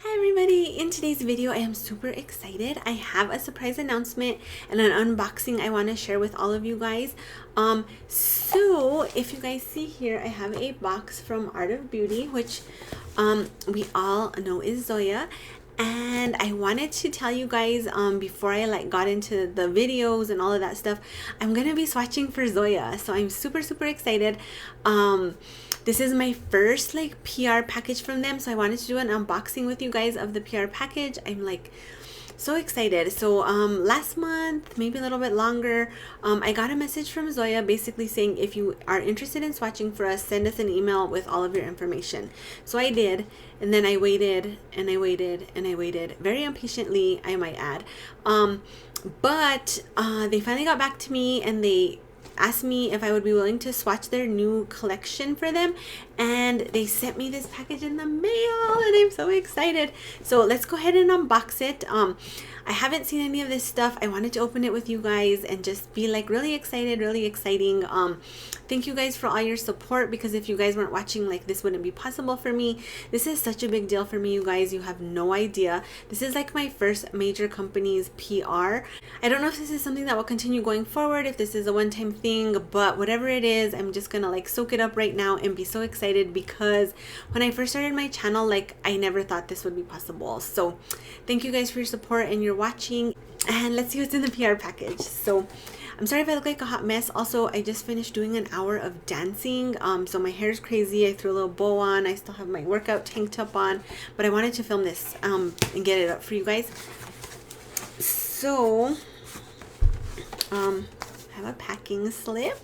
Hi everybody! In today's video, I am super excited. I have a surprise announcement and an unboxing I want to share with all of you guys. So if you guys see here, I have a box from Art of Beauty, which we all know is Zoya. And I wanted to tell you guys before I got into the videos and all of that stuff, I'm gonna be swatching for Zoya, so I'm super excited. This is my first PR package from them, so I wanted to do an unboxing with you guys of the PR package. I'm so excited. So last month, maybe a little bit longer, I got a message from Zoya basically saying if you are interested in swatching for us, send us an email with all of your information. So I did, and then I waited and I waited and I waited very impatiently, I might add. But they finally got back to me and they asked me if I would be willing to swatch their new collection for them, and they sent me this package in the mail and I'm so excited. So let's go ahead and unbox it. I haven't seen any of this stuff. I wanted to open it with you guys and just be really excited, really exciting. Thank you guys for all your support, because if you guys weren't watching, this wouldn't be possible for me. This is such a big deal for me, you guys. You have no idea. This is my first major company's PR. I don't know if this is something that will continue going forward, if this is a one-time thing, but whatever it is, I'm just gonna soak it up right now and be so excited, because when I first started my channel, I never thought this would be possible. So thank you guys for your support and your watching, and let's see what's in the PR package. So I'm sorry if I look like a hot mess. Also, I just finished doing an hour of dancing, so my hair's crazy. I threw a little bow on. I still have my workout tank top on, but I wanted to film this and get it up for you guys. So I have a packing slip.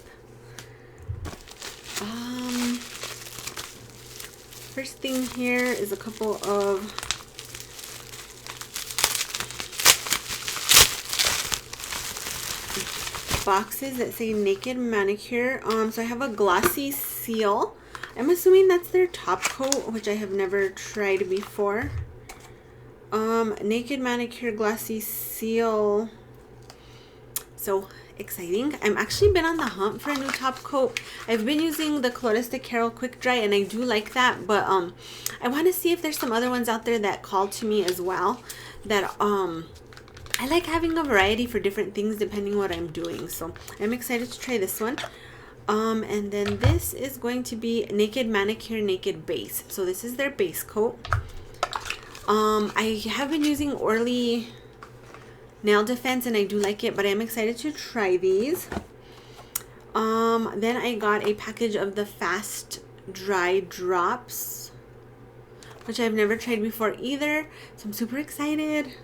First thing here is a couple of boxes that say Naked Manicure. So I have a glossy seal. I'm assuming that's their top coat, which I have never tried before. Naked Manicure Glossy Seal. So exciting. I'm actually been on the hunt for a new top coat. I've been using the Clarins de Carol Quick Dry and I do like that, but I want to see if there's some other ones out there that call to me as well, that I like having a variety for different things depending what I'm doing. So I'm excited to try this one. And then this is going to be Naked Manicure Naked Base. So this is their base coat. I have been using Orly Nail Defense and I do like it, but I'm excited to try these. Then I got a package of the Fast Dry Drops, which I've never tried before either, so I'm super excited.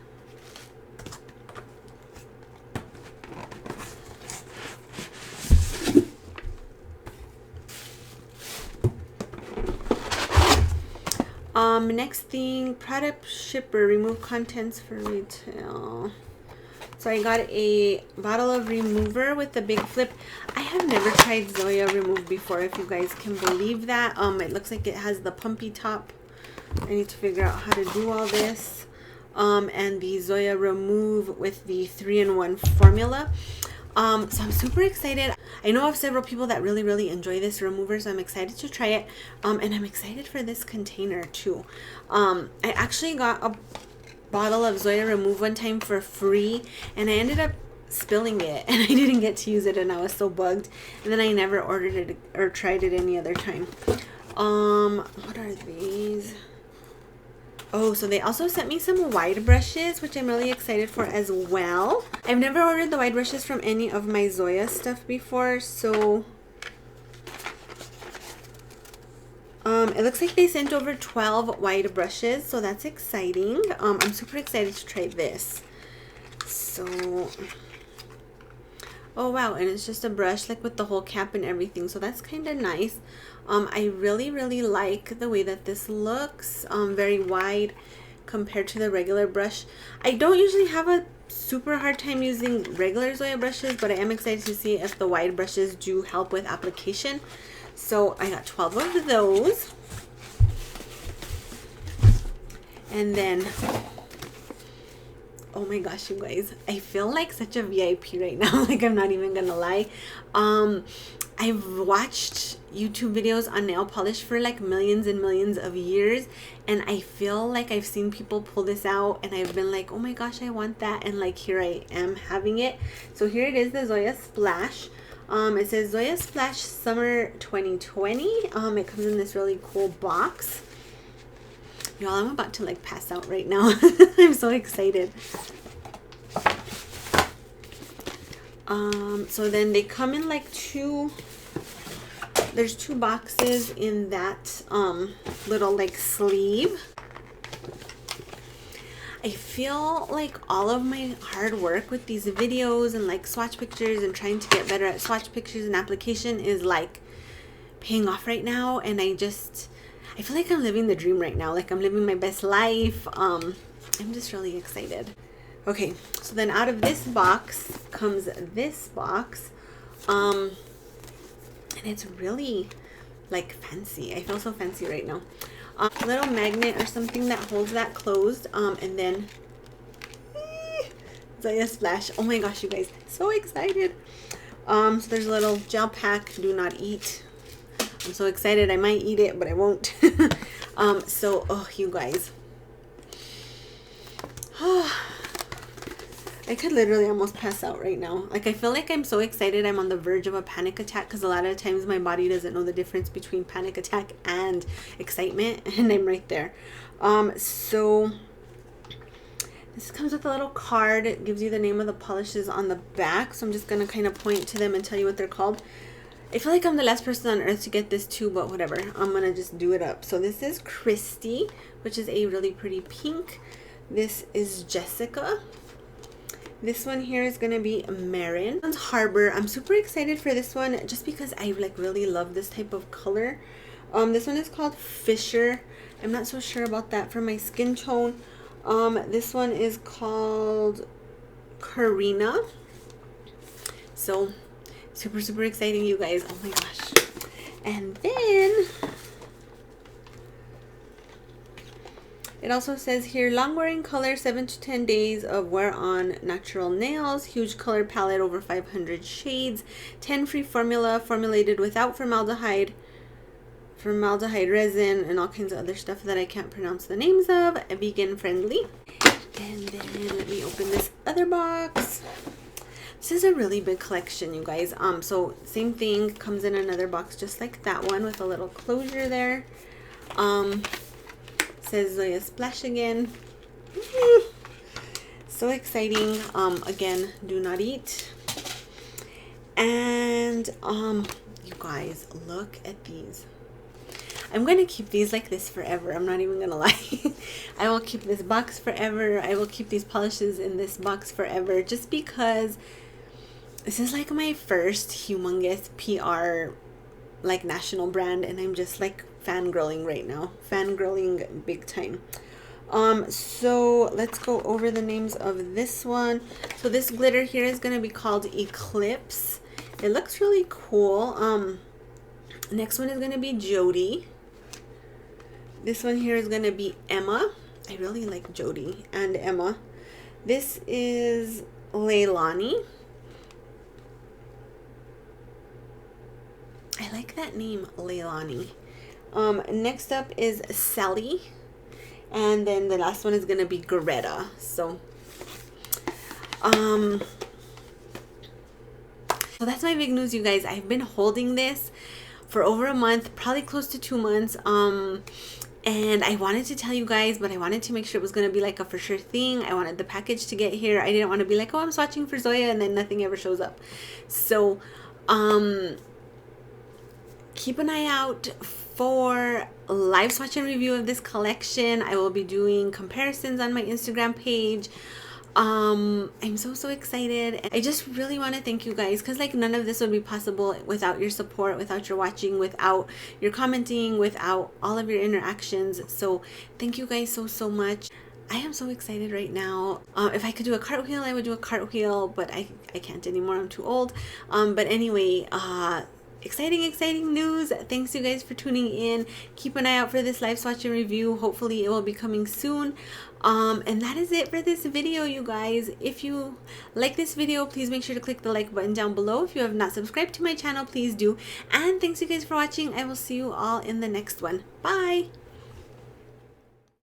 Next thing, product shipper, remove contents for retail. So I got a bottle of remover with the big flip. I have never tried Zoya Remove before, if you guys can believe that. It looks like it has the pumpy top. I need to figure out how to do all this. And the Zoya Remove with the 3-in-1 formula. So I'm super excited. I know of several people that really enjoy this remover, so I'm excited to try it. And I'm excited for this container too. I actually got a bottle of Zoya Remove one time for free, and I ended up spilling it and I didn't get to use it, and I was so bugged, and then I never ordered it or tried it any other time. What are these? Oh, so they also sent me some wide brushes, which I'm really excited for as well. I've never ordered the wide brushes from any of my Zoya stuff before, so it looks like they sent over 12 wide brushes, so that's exciting. I'm super excited to try this. So, oh wow, and it's just a brush with the whole cap and everything, so that's kind of nice. I really like the way that this looks. Very wide compared to the regular brush. I don't usually have a super hard time using regular Zoya brushes, but I am excited to see if the wide brushes do help with application. So I got 12 of those. And then, oh my gosh, you guys, I feel like such a VIP right now. I'm not even gonna lie. I've watched YouTube videos on nail polish for like millions and millions of years, and I feel like I've seen people pull this out and I've been like, oh my gosh, I want that, and like here I am having it. So here it is, the Zoya Splash. It says Zoya Splash Summer 2020. It comes in this really cool box. Y'all, I'm about to like pass out right now. I'm so excited. So then they come in like there's two boxes in that little like sleeve. I feel like all of my hard work with these videos and like swatch pictures and trying to get better at swatch pictures and application is like paying off right now, and I feel like I'm living the dream right now. Like I'm living my best life. I'm just really excited. Okay, so then out of this box comes this box. And it's really like fancy. I feel so fancy right now. A little magnet or something that holds that closed. And then Zoya Splash. Oh my gosh, you guys, so excited. So there's a little gel pack, do not eat. I'm so excited. I might eat it, but I won't. So oh, you guys. I could literally almost pass out right now. Like I feel like I'm so excited I'm on the verge of a panic attack, because a lot of times my body doesn't know the difference between panic attack and excitement, and I'm right there. So this comes with a little card. It gives you the name of the polishes on the back, so I'm just gonna kind of point to them and tell you what they're called. I feel like I'm the last person on earth to get this too, but whatever, I'm gonna just do it up. So this is Christy, which is a really pretty pink. This is Jessica. This one here is gonna be Marin. This one's Harbor. I'm super excited for this one just because I like really love this type of color. This one is called Fisher. I'm not so sure about that for my skin tone. This one is called Karina. So super exciting, you guys. Oh my gosh. And then it also says here, long wearing color, 7 to 10 days of wear on natural nails, huge color palette, over 500 shades, 10 free formula, formulated without formaldehyde resin, and all kinds of other stuff that I can't pronounce the names of, vegan friendly. And then let me open this other box. This is a really big collection, you guys. So same thing, comes in another box just like that one with a little closure there. Says Zoya Splash again. So exciting. Again, do not eat. And you guys, look at these. I'm gonna keep these like this forever. I'm not even gonna lie. I will keep this box forever. I will keep these polishes in this box forever, just because this is like my first humongous PR like national brand, and I'm just like fangirling right now. Fangirling big time. So let's go over the names of this one. So this glitter here is going to be called Eclipse. It looks really cool. Next one is going to be Jody. This one here is going to be Emma. I really like Jody and Emma. This is Leilani. I like that name, Leilani. Next up is Sally, and then the last one is gonna be Greta. So that's my big news, you guys. I've been holding this for over a month, probably close to 2 months. And I wanted to tell you guys, but I wanted to make sure it was gonna be like a for sure thing. I wanted the package to get here. I didn't want to be like, oh, I'm swatching for Zoya, and then nothing ever shows up. So keep an eye out for live swatch and review of this collection. I will be doing comparisons on my Instagram page. I'm so excited. I just really want to thank you guys, because like none of this would be possible without your support, without your watching, without your commenting, without all of your interactions. So thank you guys so much. I am so excited right now. If I could do a cartwheel, I would do a cartwheel, but I can't anymore. I'm too old. But anyway, exciting news. Thanks you guys for tuning in. Keep an eye out for this live swatch and review. Hopefully it will be coming soon. And that is it for this video, you guys. If you like this video, please make sure to click the like button down below. If you have not subscribed to my channel, please do. And thanks you guys for watching. I will see you all in the next one. Bye.